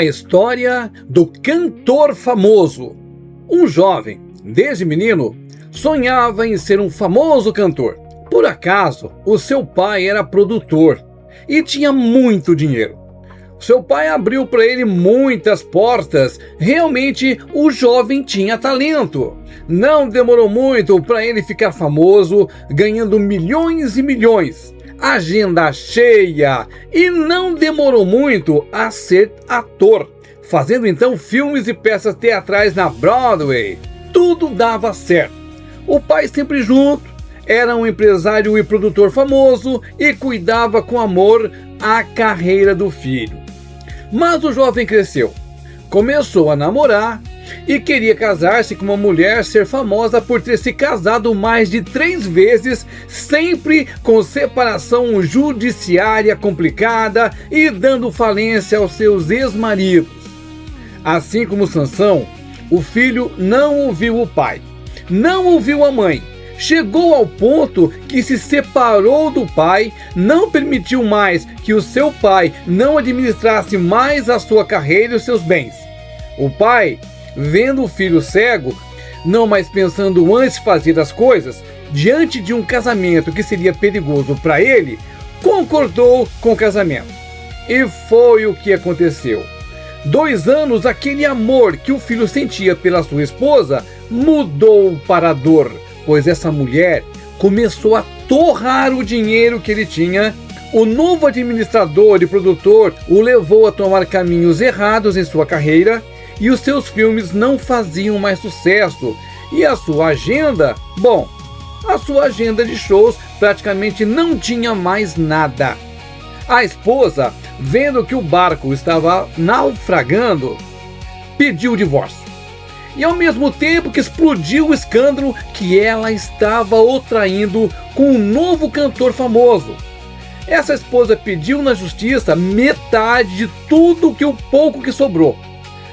A história do cantor famoso. Um jovem, desde menino, sonhava em ser um famoso cantor. Por acaso, o seu pai era produtor e tinha muito dinheiro. Seu pai abriu para ele muitas portas. Realmente, o jovem tinha talento. Não demorou muito para ele ficar famoso, ganhando milhões e milhões. Agenda cheia, e não demorou muito a ser ator, fazendo então filmes e peças teatrais na Broadway. Tudo dava certo. O pai sempre junto, era um empresário e produtor famoso e cuidava com amor a carreira do filho. Mas o jovem cresceu, começou a namorar e queria casar-se com uma mulher, ser famosa por ter se casado mais de 3 vezes, sempre com separação judiciária complicada e dando falência aos seus ex-maridos. Assim como Sansão, o filho não ouviu o pai, não ouviu a mãe. Chegou ao ponto que se separou do pai, não permitiu mais que o seu pai não administrasse mais a sua carreira e os seus bens. O pai, vendo o filho cego, não mais pensando antes de fazer as coisas, diante de um casamento que seria perigoso para ele, concordou com o casamento. E foi o que aconteceu. 2 anos, aquele amor que o filho sentia pela sua esposa mudou para a dor, pois essa mulher começou a torrar o dinheiro que ele tinha. O novo administrador e produtor o levou a tomar caminhos errados em sua carreira e os seus filmes não faziam mais sucesso. E a sua agenda, a sua agenda de shows praticamente não tinha mais nada. A esposa, vendo que o barco estava naufragando, pediu o divórcio. E ao mesmo tempo que explodiu o escândalo que ela estava o traindo com um novo cantor famoso. Essa esposa pediu na justiça metade de tudo que o pouco que sobrou.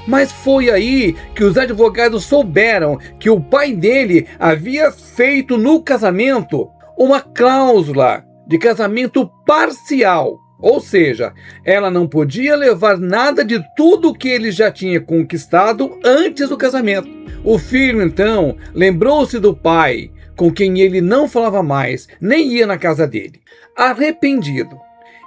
Mas foi aí que os advogados souberam que o pai dele havia feito no casamento uma cláusula de casamento parcial. Ou seja, ela não podia levar nada de tudo que ele já tinha conquistado antes do casamento. O filho, então, lembrou-se do pai, com quem ele não falava mais, nem ia na casa dele. Arrependido,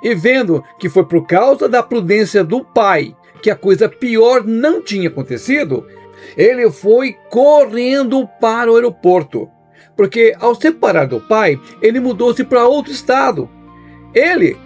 e vendo que foi por causa da prudência do pai que a coisa pior não tinha acontecido, ele foi correndo para o aeroporto. Porque ao separar do pai, ele mudou-se para outro estado. Ele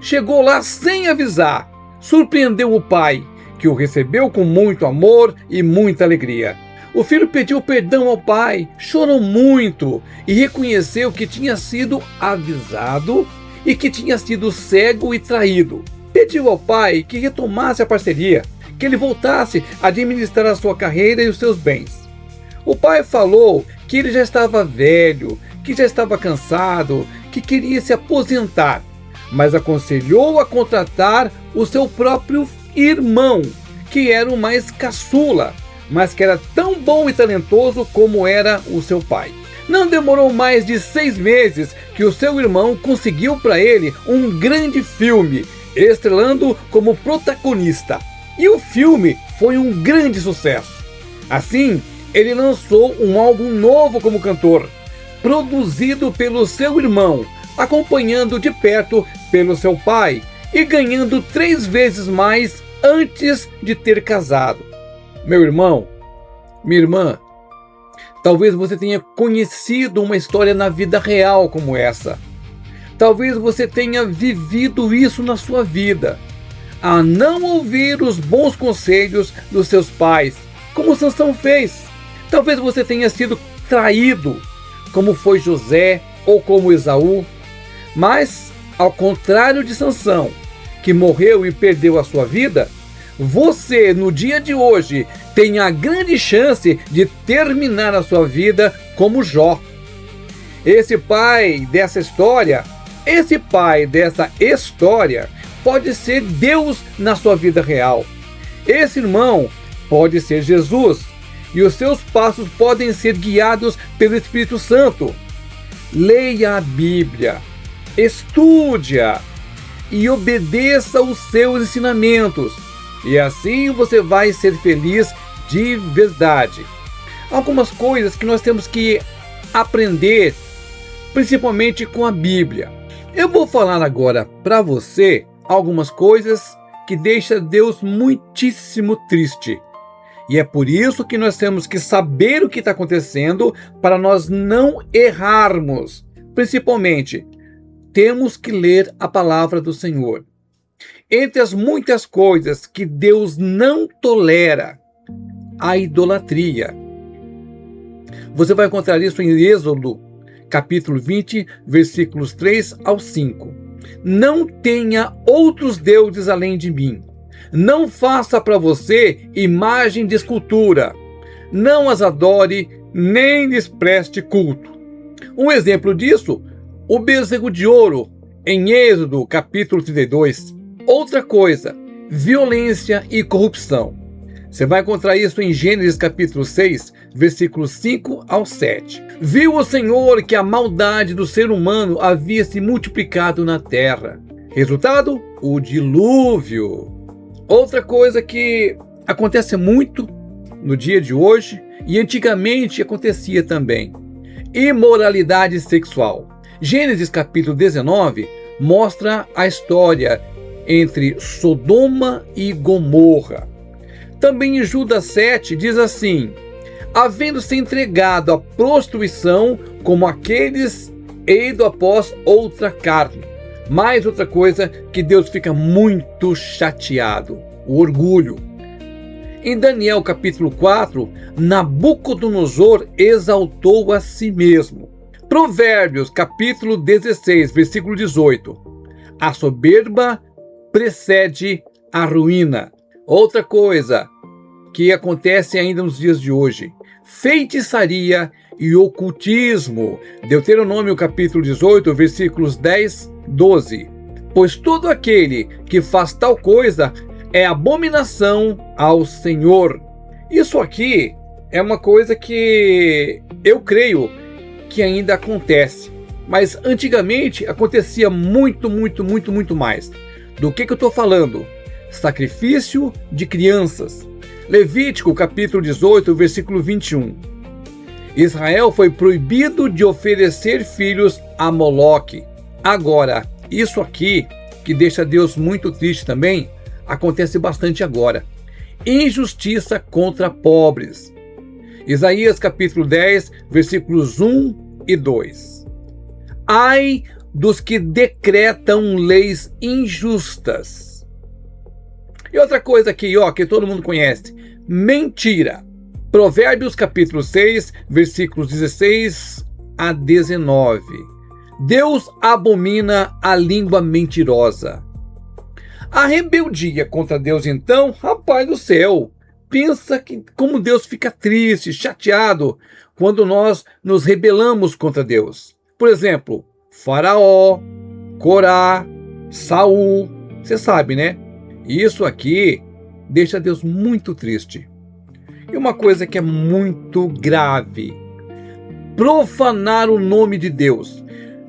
chegou lá sem avisar, surpreendeu o pai, que o recebeu com muito amor e muita alegria. O filho pediu perdão ao pai, chorou muito e reconheceu que tinha sido avisado e que tinha sido cego e traído. Pediu ao pai que retomasse a parceria, que ele voltasse a administrar a sua carreira e os seus bens. O pai falou que ele já estava velho, que já estava cansado, que queria se aposentar, mas aconselhou a contratar o seu próprio irmão, que era o mais caçula, mas que era tão bom e talentoso como era o seu pai. Não demorou mais de 6 meses que o seu irmão conseguiu para ele um grande filme, estrelando como protagonista. E o filme foi um grande sucesso. Assim, ele lançou um álbum novo como cantor, produzido pelo seu irmão, acompanhando de perto pelo seu pai e ganhando 3 vezes mais antes de ter casado. Meu irmão, minha irmã, talvez você tenha conhecido uma história na vida real como essa. Talvez você tenha vivido isso na sua vida, a não ouvir os bons conselhos dos seus pais, como Sansão fez. Talvez você tenha sido traído, como foi José ou como Esaú. Mas, ao contrário de Sansão, que morreu e perdeu a sua vida, você, no dia de hoje, tem a grande chance de terminar a sua vida como Jó. Esse pai dessa história pode ser Deus na sua vida real. Esse irmão pode ser Jesus, e os seus passos podem ser guiados pelo Espírito Santo. Leia a Bíblia, estude-a e obedeça os seus ensinamentos. E assim você vai ser feliz de verdade. Algumas coisas que nós temos que aprender, principalmente com a Bíblia. Eu vou falar agora para você algumas coisas que deixam Deus muitíssimo triste. E é por isso que nós temos que saber o que está acontecendo para nós não errarmos. Principalmente, temos que ler a palavra do Senhor. Entre as muitas coisas que Deus não tolera, a idolatria. Você vai encontrar isso em Êxodo, capítulo 20, versículos 3 ao 5. Não tenha outros deuses além de mim. Não faça para você imagem de escultura. Não as adore, nem lhes preste culto. Um exemplo disso, o bezerro de ouro, em Êxodo, capítulo 32. Outra coisa, violência e corrupção. Você vai encontrar isso em Gênesis capítulo 6, versículos 5 ao 7. Viu o Senhor que a maldade do ser humano havia se multiplicado na terra. Resultado? O dilúvio. Outra coisa que acontece muito no dia de hoje e antigamente acontecia também. Imoralidade sexual. Gênesis capítulo 19 mostra a história entre Sodoma e Gomorra. Também em Judas 7 diz assim: havendo-se entregado à prostituição como aqueles ido após outra carne. Mais outra coisa que Deus fica muito chateado, o orgulho. Em Daniel capítulo 4, Nabucodonosor exaltou a si mesmo. Provérbios capítulo 16, versículo 18. A soberba precede a ruína. Outra coisa que acontece ainda nos dias de hoje: feitiçaria e ocultismo. Deuteronômio capítulo 18, versículos 10, 12. Pois todo aquele que faz tal coisa é abominação ao Senhor. Isso aqui é uma coisa que eu creio que ainda acontece, mas antigamente acontecia muito mais. Do que eu estou falando? Sacrifício de crianças. Levítico capítulo 18, versículo 21. Israel foi proibido de oferecer filhos a Moloque. Agora, isso aqui, que deixa Deus muito triste também, acontece bastante agora. Injustiça contra pobres. Isaías capítulo 10, versículos 1 e 2. Ai dos que decretam leis injustas. E outra coisa aqui, que todo mundo conhece: mentira. Provérbios capítulo 6, versículos 16 a 19. Deus abomina a língua mentirosa. A rebeldia contra Deus, então, rapaz do céu, pensa que como Deus fica triste, chateado quando nós nos rebelamos contra Deus. Por exemplo, Faraó, Corá, Saul, você sabe, né? Isso aqui deixa Deus muito triste. E uma coisa que é muito grave: profanar o nome de Deus.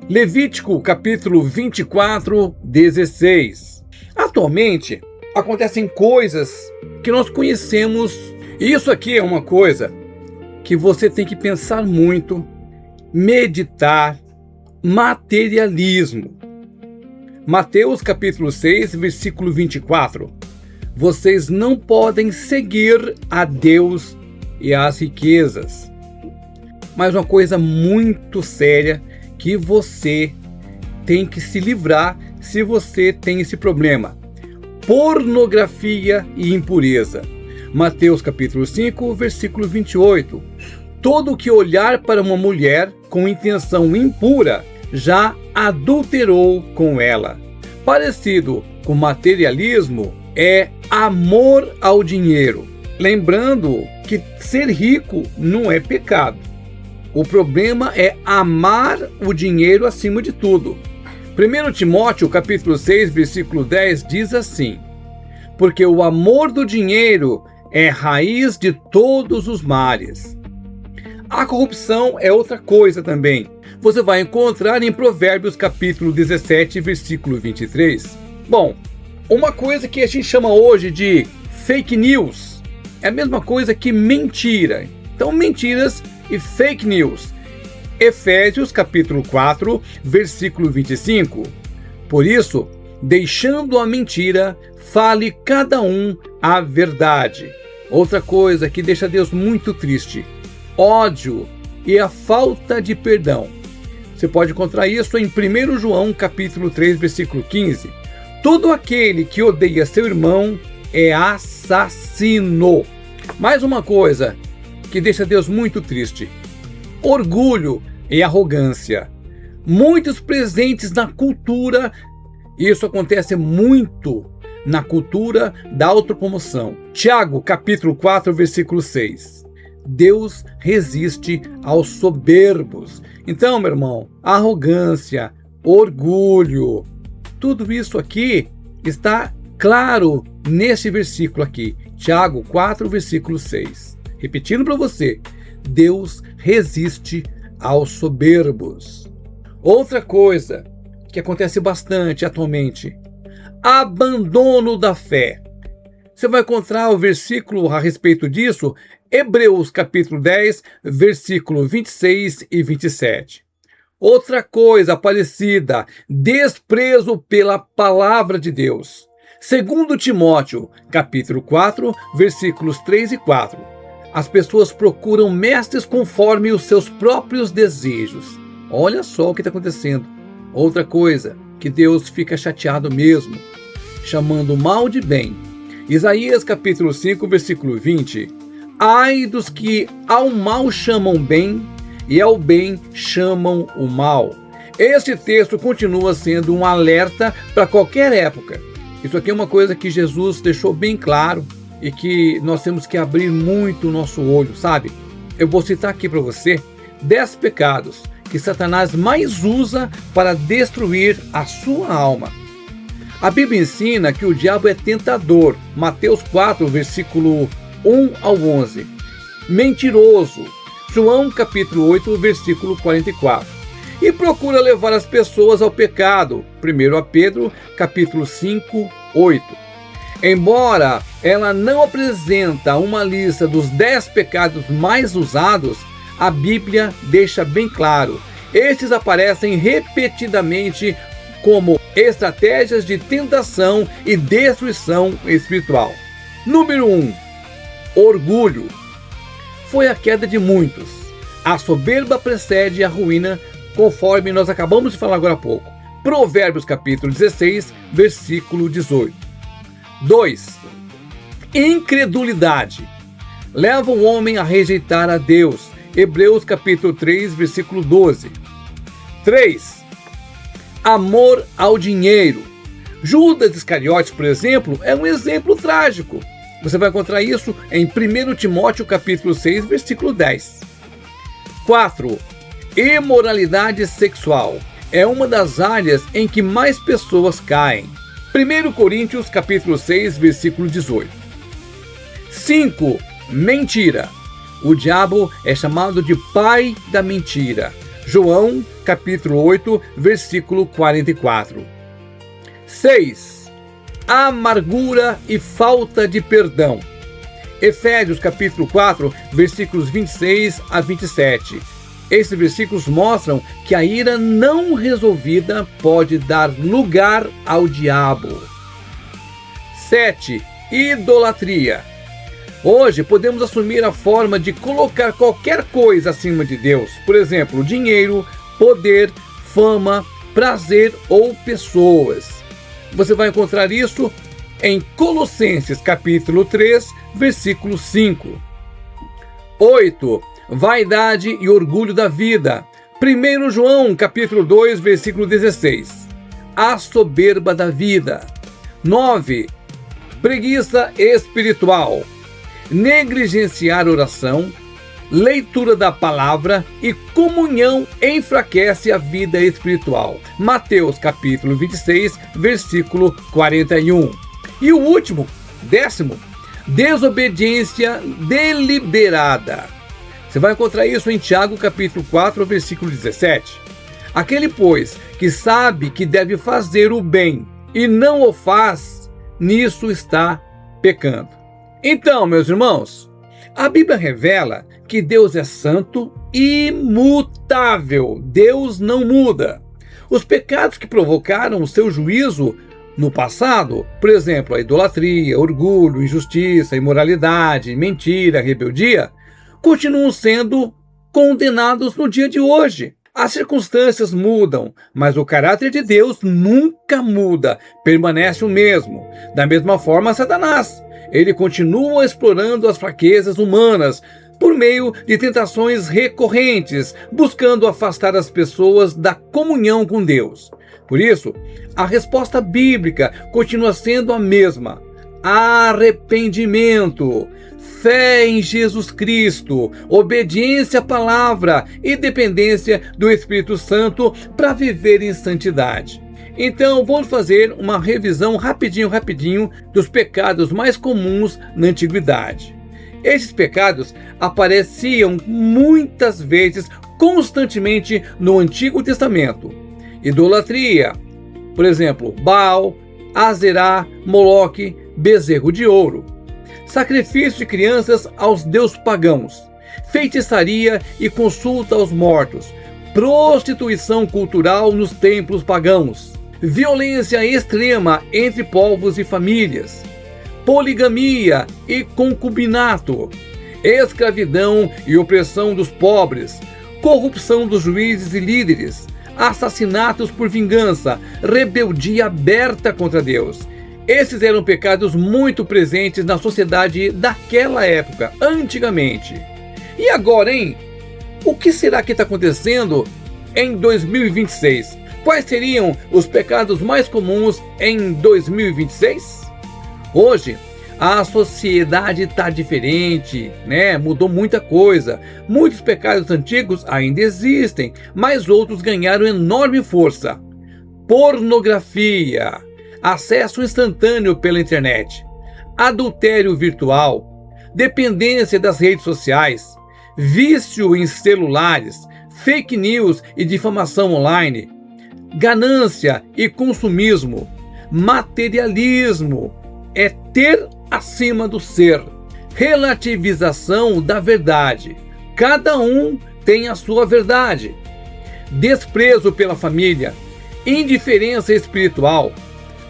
Levítico capítulo 24, 16. Atualmente, acontecem coisas que nós conhecemos. E isso aqui é uma coisa que você tem que pensar muito, meditar. Materialismo. Mateus capítulo 6, versículo 24. Vocês não podem seguir a Deus e as riquezas. Mas uma coisa muito séria que você tem que se livrar se você tem esse problema: pornografia e impureza. Mateus capítulo 5, versículo 28. Todo que olhar para uma mulher com intenção impura já adulterou com ela. Parecido com materialismo é amor ao dinheiro. Lembrando que ser rico não é pecado. O problema é amar o dinheiro acima de tudo. 1 Timóteo capítulo 6, versículo 10 diz assim: porque o amor do dinheiro é raiz de todos os males. A corrupção é outra coisa também. Você vai encontrar em Provérbios capítulo 17, versículo 23. Bom, uma coisa que a gente chama hoje de fake news. É a mesma coisa que mentira. Então, mentiras e fake news. Efésios capítulo 4, versículo 25. Por isso, deixando a mentira, fale cada um a verdade. Outra coisa que deixa Deus muito triste: ódio e a falta de perdão. Você pode encontrar isso em 1 João capítulo 3, versículo 15. Todo aquele que odeia seu irmão é assassino. Mais uma coisa que deixa Deus muito triste: orgulho e arrogância. Muitos presentes na cultura, isso acontece muito na cultura da autopromoção. Tiago, capítulo 4, versículo 6. Deus resiste aos soberbos. Então, meu irmão, arrogância, orgulho, tudo isso aqui está claro nesse versículo aqui. Tiago 4, versículo 6. Repetindo para você: Deus resiste aos soberbos. Outra coisa que acontece bastante atualmente: abandono da fé. Você vai encontrar o versículo a respeito disso, Hebreus capítulo 10, versículo 26 e 27. Outra coisa parecida: desprezo pela palavra de Deus. Segundo Timóteo, capítulo 4, versículos 3 e 4. As pessoas procuram mestres conforme os seus próprios desejos. Olha só o que está acontecendo. Outra coisa que Deus fica chateado mesmo, chamando o mal de bem. Isaías capítulo 5, versículo 20. Ai dos que ao mal chamam bem e ao bem chamam o mal. Este texto continua sendo um alerta para qualquer época. Isso aqui é uma coisa que Jesus deixou bem claro e que nós temos que abrir muito o nosso olho, sabe? Eu vou citar aqui para você 10 pecados que Satanás mais usa para destruir a sua alma. A Bíblia ensina que o diabo é tentador. Mateus 4, versículo 1 ao 11. Mentiroso. João capítulo 8, versículo 44. E procura levar as pessoas ao pecado. 1 Pedro capítulo 5, 8. Embora ela não apresenta uma lista dos 10 pecados mais usados, a Bíblia deixa bem claro: estes aparecem repetidamente como estratégias de tentação e destruição espiritual. Número 1. Orgulho. Foi a queda de muitos. A soberba precede a ruína, conforme nós acabamos de falar agora há pouco. Provérbios capítulo 16, versículo 18. 2. Incredulidade. Leva o homem a rejeitar a Deus. Hebreus capítulo 3, versículo 12. 3. Amor ao dinheiro. Judas Iscariotes, por exemplo, é um exemplo trágico. Você vai encontrar isso em 1 Timóteo capítulo 6, versículo 10. 4. Imoralidade sexual. É uma das áreas em que mais pessoas caem. 1 Coríntios capítulo 6, versículo 18. 5. Mentira. O diabo é chamado de pai da mentira. João capítulo 8, versículo 44. 6. Amargura e falta de perdão. Efésios capítulo 4, versículos 26 a 27. Esses versículos mostram que a ira não resolvida pode dar lugar ao diabo. 7. Idolatria. Hoje podemos assumir a forma de colocar qualquer coisa acima de Deus. Por exemplo, dinheiro, poder, fama, prazer ou pessoas. Você vai encontrar isso em Colossenses capítulo 3, versículo 5. 8. Vaidade e orgulho da vida. 1 João capítulo 2, versículo 16. A soberba da vida. 9. Preguiça espiritual. Negligenciar oração, leitura da palavra e comunhão enfraquece a vida espiritual. Mateus capítulo 26, versículo 41. E o último, 10º, desobediência deliberada. Você vai encontrar isso em Tiago capítulo 4, versículo 17. Aquele, pois, que sabe que deve fazer o bem e não o faz, nisso está pecando. Então, meus irmãos, a Bíblia revela que Deus é santo e imutável. Deus não muda. Os pecados que provocaram o seu juízo no passado, por exemplo, a idolatria, orgulho, injustiça, imoralidade, mentira, rebeldia, continuam sendo condenados no dia de hoje. As circunstâncias mudam, mas o caráter de Deus nunca muda, permanece o mesmo. Da mesma forma, Satanás. Ele continua explorando as fraquezas humanas por meio de tentações recorrentes, buscando afastar as pessoas da comunhão com Deus. Por isso, a resposta bíblica continua sendo a mesma: arrependimento, fé em Jesus Cristo, obediência à palavra e dependência do Espírito Santo para viver em santidade. Então, vamos fazer uma revisão rapidinho dos pecados mais comuns na antiguidade. Esses pecados apareciam muitas vezes, constantemente no Antigo Testamento. Idolatria, por exemplo, Baal, Azerá, Moloque, bezerro de ouro. Sacrifício de crianças aos deuses pagãos. Feitiçaria e consulta aos mortos. Prostituição cultural nos templos pagãos. Violência extrema entre povos e famílias. Poligamia e concubinato. Escravidão e opressão dos pobres. Corrupção dos juízes e líderes. Assassinatos por vingança. Rebeldia aberta contra Deus. Esses eram pecados muito presentes na sociedade daquela época, antigamente. E agora, hein? O que será que está acontecendo em 2026? Quais seriam os pecados mais comuns em 2026? Hoje, a sociedade está diferente, né? Mudou muita coisa. Muitos pecados antigos ainda existem, mas outros ganharam enorme força. Pornografia, acesso instantâneo pela internet, adultério virtual, dependência das redes sociais, vício em celulares, fake news e difamação online, ganância e consumismo, materialismo, é ter acima do ser, relativização da verdade. Cada um tem a sua verdade. Desprezo pela família, indiferença espiritual,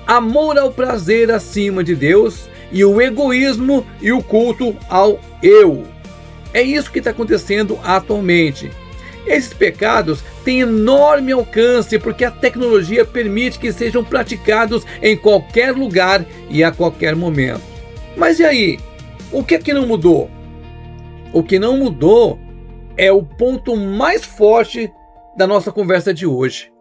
amor ao prazer acima de Deus e o egoísmo e o culto ao eu. É isso que está acontecendo atualmente. Esses pecados têm enorme alcance porque a tecnologia permite que sejam praticados em qualquer lugar e a qualquer momento. Mas e aí? O que é que não mudou? O que não mudou é o ponto mais forte da nossa conversa de hoje.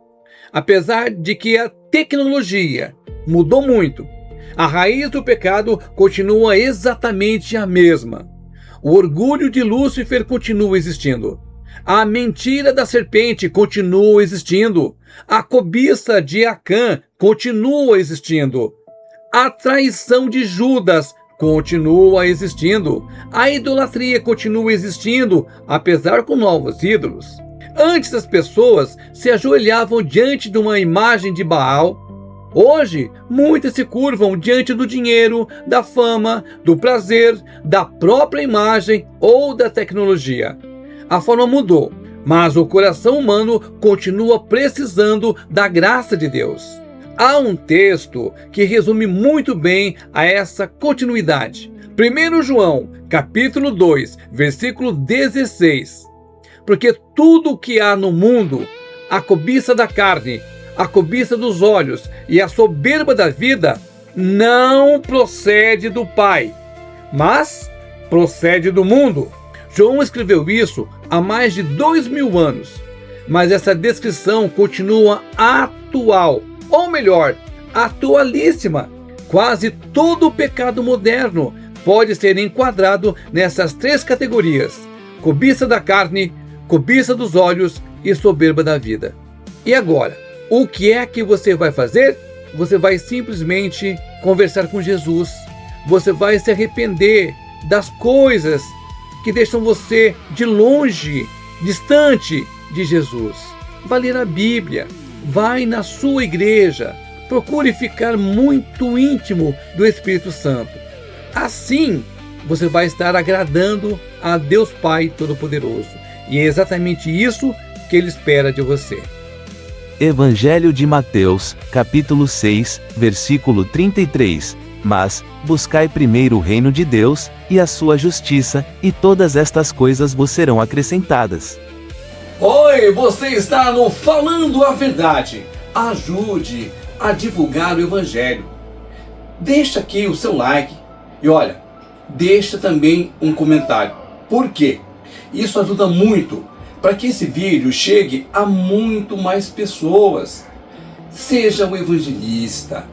Apesar de que a tecnologia mudou muito, a raiz do pecado continua exatamente a mesma. O orgulho de Lúcifer continua existindo. A mentira da serpente continua existindo. A cobiça de Acã continua existindo. A traição de Judas continua existindo. A idolatria continua existindo, apesar com novos ídolos. Antes as pessoas se ajoelhavam diante de uma imagem de Baal. Hoje, muitas se curvam diante do dinheiro, da fama, do prazer, da própria imagem ou da tecnologia. A forma mudou, mas o coração humano continua precisando da graça de Deus. Há um texto que resume muito bem a essa continuidade. 1 João, capítulo 2, versículo 16. Porque tudo o que há no mundo, a cobiça da carne, a cobiça dos olhos e a soberba da vida, não procede do Pai, mas procede do mundo. João escreveu isso há mais de 2000 anos, mas essa descrição continua atual, ou melhor, atualíssima. Quase todo o pecado moderno pode ser enquadrado nessas três categorias: cobiça da carne, cobiça dos olhos e soberba da vida. E agora, o que é que você vai fazer? Você vai simplesmente conversar com Jesus. Você vai se arrepender das coisas que deixam você de longe, distante de Jesus. Vai ler a Bíblia, vai na sua igreja, procure ficar muito íntimo do Espírito Santo. Assim, você vai estar agradando a Deus Pai Todo-Poderoso. E é exatamente isso que Ele espera de você. Evangelho de Mateus, capítulo 6, versículo 33. Mas, buscai primeiro o reino de Deus, e a sua justiça, e todas estas coisas vos serão acrescentadas. Oi, você está no Falando a Verdade. Ajude a divulgar o Evangelho. Deixa aqui o seu like. E olha, deixa também um comentário. Por quê? Isso ajuda muito para que esse vídeo chegue a muito mais pessoas. Seja um evangelista.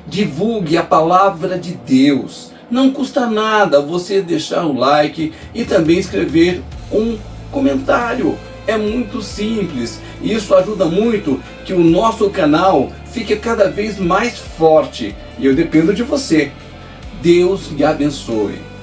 Divulgue a palavra de Deus. Não custa nada você deixar um like e também escrever um comentário. É muito simples. Isso ajuda muito que o nosso canal fique cada vez mais forte. E eu dependo de você. Deus lhe abençoe.